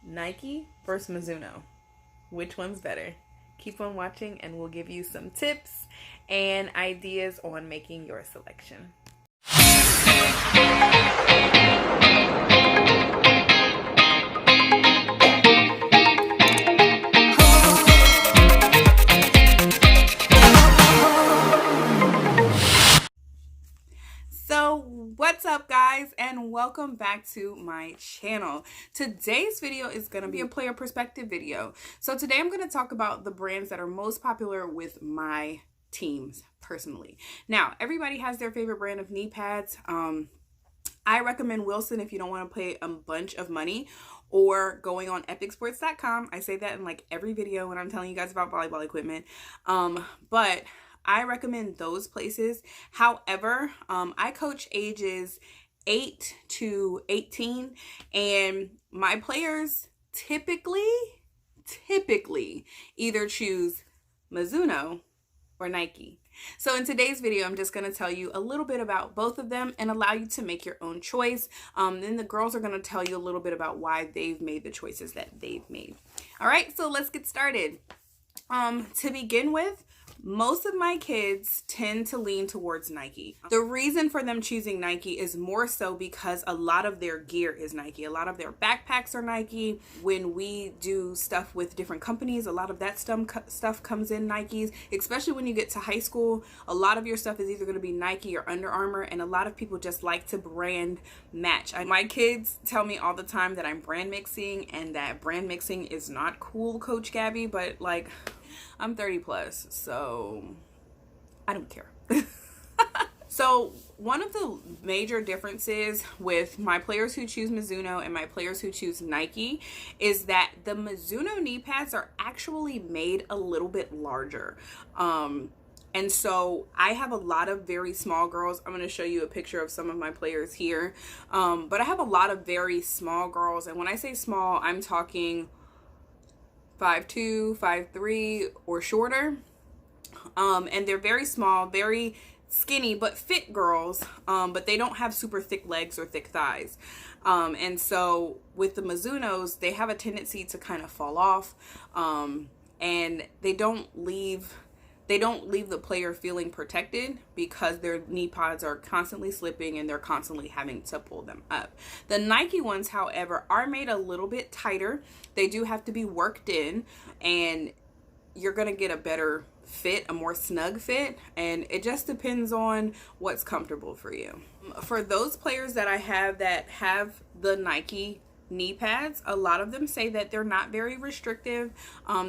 Nike versus Mizuno. Which one's better? Keep on watching and we'll give you some tips and ideas on making your selection. What's up, guys, and welcome back to my channel. Today's video is going to be a player perspective video. So today I'm going to talk about the brands that are most popular with my teams personally. Now, everybody has their favorite brand of knee pads. I recommend Wilson if you don't want to pay a bunch of money, or going on epicsports.com. I say that in like every video when I'm telling you guys about volleyball equipment. But I recommend those places. However, I coach ages 8 to 18, and my players typically either choose Mizuno or Nike. So in today's video, I'm just going to tell you a little bit about both of them and allow you to make your own choice. Then the girls are going to tell you a little bit about why they've made the choices that they've made. All right, so let's get started. To begin with, most of my kids tend to lean towards Nike. The reason for them choosing Nike is more so because a lot of their gear is Nike. A lot of their backpacks are Nike. When we do stuff with different companies, a lot of that stuff comes in Nikes, especially when you get to high school. A lot of your stuff is either going to be Nike or Under Armour, and a lot of people just like to brand match. My kids tell me all the time that I'm brand mixing, and that brand mixing is not cool, Coach Gabby, but like, I'm 30 plus, so I don't care. So one of the major differences with my players who choose Mizuno and my players who choose Nike is that the Mizuno knee pads are actually made a little bit larger. And so I have a lot of very small girls. I'm going to show you a picture of some of my players here. But I have a lot of very small girls. And when I say small, I'm talking 5'2", 5'3", or shorter. And they're very small, very skinny, but fit girls. But they don't have super thick legs or thick thighs. And so with the Mizunos, they have a tendency to kind of fall off. And they don't leave the player feeling protected because their knee pads are constantly slipping and they're constantly having to pull them up. The Nike ones, however, are made a little bit tighter. They do have to be worked in, and you're going to get a better fit, a more snug fit, and it just depends on what's comfortable for you. For those players that I have that have the Nike knee pads, a lot of them say that they're not very restrictive.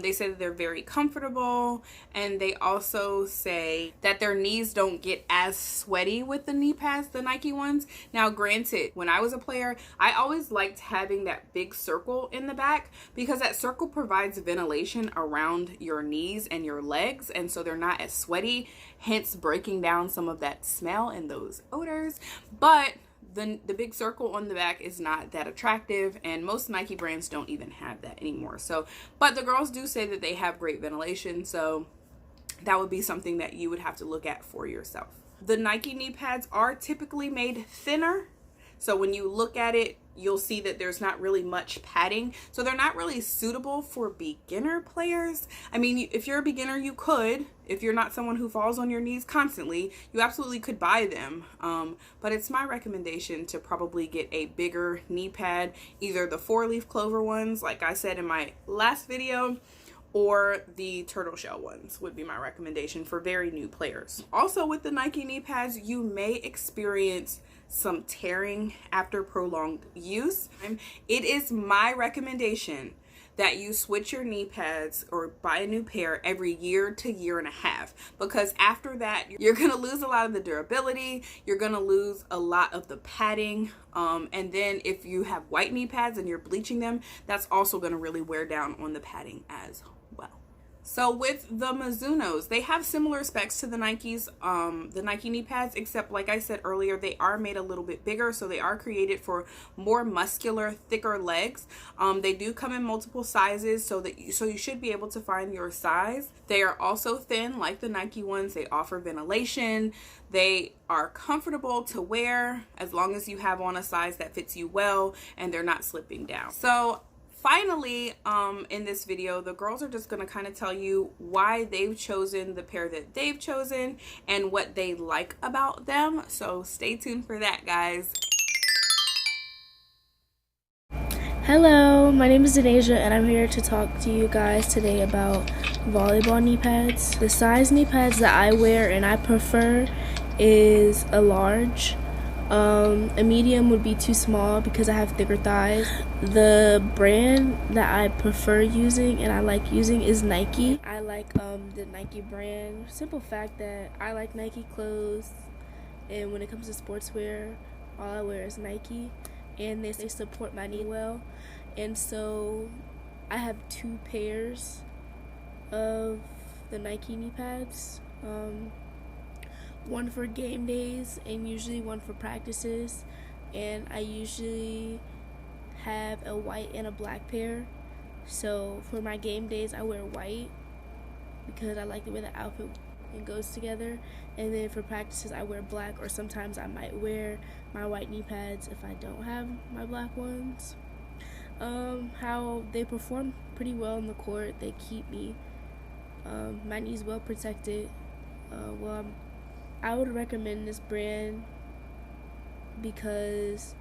They say that they're very comfortable, and they also say that their knees don't get as sweaty with the knee pads, the Nike ones. Now granted, when I was a player, I always liked having that big circle in the back because that circle provides ventilation around your knees and your legs, and so they're not as sweaty, hence breaking down some of that smell and those odors. But the big circle on the back is not that attractive, and most Nike brands don't even have that anymore. So, but the girls do say that they have great ventilation, so that would be something that you would have to look at for yourself. The Nike knee pads are typically made thinner, so when you look at it, you'll see that there's not really much padding. So they're not really suitable for beginner players. I mean, if you're a beginner, you could. If you're not someone who falls on your knees constantly, you absolutely could buy them. But it's my recommendation to probably get a bigger knee pad, either the 4-leaf clover ones, like I said in my last video, or the turtle shell ones would be my recommendation for very new players. Also, with the Nike knee pads, you may experience some tearing after prolonged use. It is my recommendation that you switch your knee pads or buy a new pair every year to year and a half, because after that you're going to lose a lot of the durability, you're going to lose a lot of the padding, and then if you have white knee pads and you're bleaching them, that's also going to really wear down on the padding as well. So with the Mizunos, they have similar specs to the Nikes, the Nike knee pads, except like I said earlier, they are made a little bit bigger. So they are created for more muscular, thicker legs. They do come in multiple sizes, so you should be able to find your size. They are also thin like the Nike ones. They offer ventilation. They are comfortable to wear as long as you have on a size that fits you well and they're not slipping down. So finally, in this video, the girls are just going to kind of tell you why they've chosen the pair that they've chosen and what they like about them. So stay tuned for that, guys. Hello, my name is Denasia and I'm here to talk to you guys today about volleyball knee pads. The size knee pads that I wear and I prefer is a large. A medium would be too small because I have thicker thighs. The brand that I prefer using and I like using is Nike. I like the Nike brand. Simple fact that I like Nike clothes, and when it comes to sportswear, all I wear is Nike, and they support my knee well. And so I have 2 pairs of the Nike knee pads. One for game days and usually one for practices, and I usually have a white and a black pair. So for my game days I wear white because I like the way the outfit goes together, and then for practices I wear black, or sometimes I might wear my white knee pads if I don't have my black ones. How they perform pretty well on the court. They keep me my knees well protected. I would recommend this brand because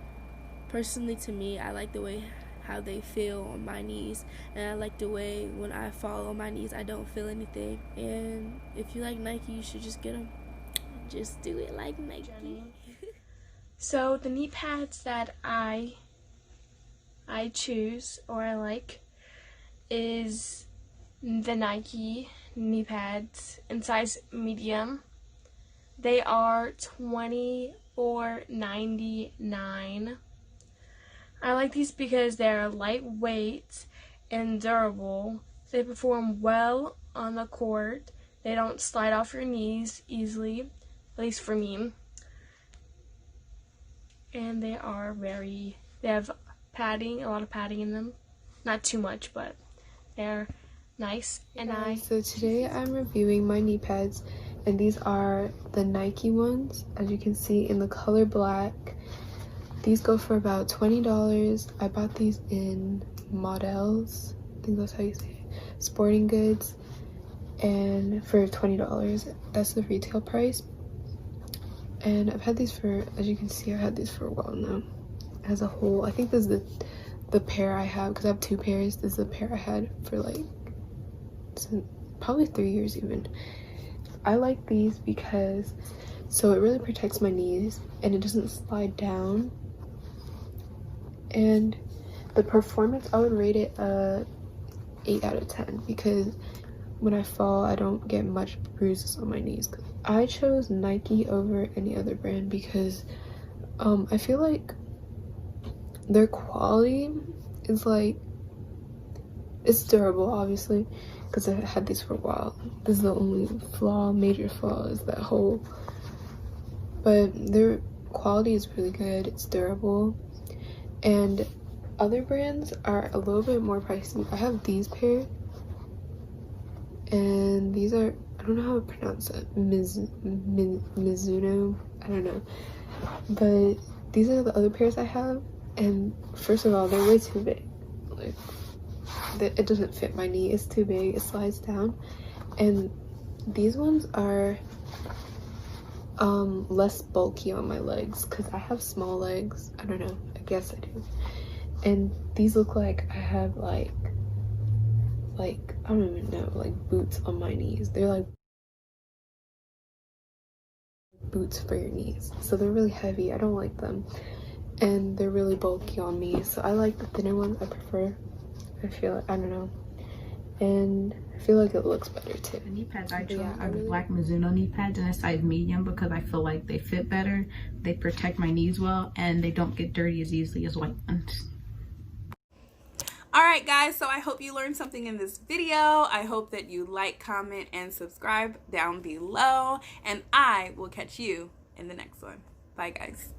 personally to me, I like the way how they feel on my knees, and I like the way when I fall on my knees I don't feel anything. And if you like Nike, you should just get them. Just do it like Nike. Jennie. So the knee pads that I choose or I like is the Nike knee pads in size medium. They are $24.99. I like these because they're lightweight and durable. They perform well on the court. They don't slide off your knees easily, at least for me. And they have padding, a lot of padding in them. Not too much, but they're nice. So today I'm reviewing my knee pads, and these are the Nike ones, as you can see, in the color black. These go for about $20. I bought these in Models, I think that's how you say it, Sporting Goods, and for $20. That's the retail price. And I've had these for, as you can see, I've had these for a while now. As a whole, I think this is the pair I have, because I have 2 pairs. This is the pair I had for like probably 3 years even. I like these because so it really protects my knees and it doesn't slide down. And the performance, I would rate it a 8 out of 10 because when I fall I don't get much bruises on my knees. I chose Nike over any other brand because I feel like their quality is like, it's durable obviously because I had these for a while. This is the only major flaw is that hole, but their quality is really good. It's durable, and other brands are a little bit more pricey. I have these pair, and these are, I don't know how to pronounce it, Mizuno, I don't know, but these are the other pairs I have, and first of all, they're way too big. Like, it doesn't fit my knee, it's too big, it slides down. And these ones are less bulky on my legs because I have small legs. I don't know, I guess I do. And these look like I have like I don't even know, like boots on my knees. They're like boots for your knees, so they're really heavy. I don't like them, and they're really bulky on me, so I like the thinner ones. I prefer, I feel, I don't know, and I feel like it looks better too. The knee pads I chose are the black Mizuno knee pads in a size medium because I feel like they fit better, they protect my knees well, and they don't get dirty as easily as white ones. Alright guys, so I hope you learned something in this video. I hope that you like, comment, and subscribe down below, and I will catch you in the next one. Bye guys.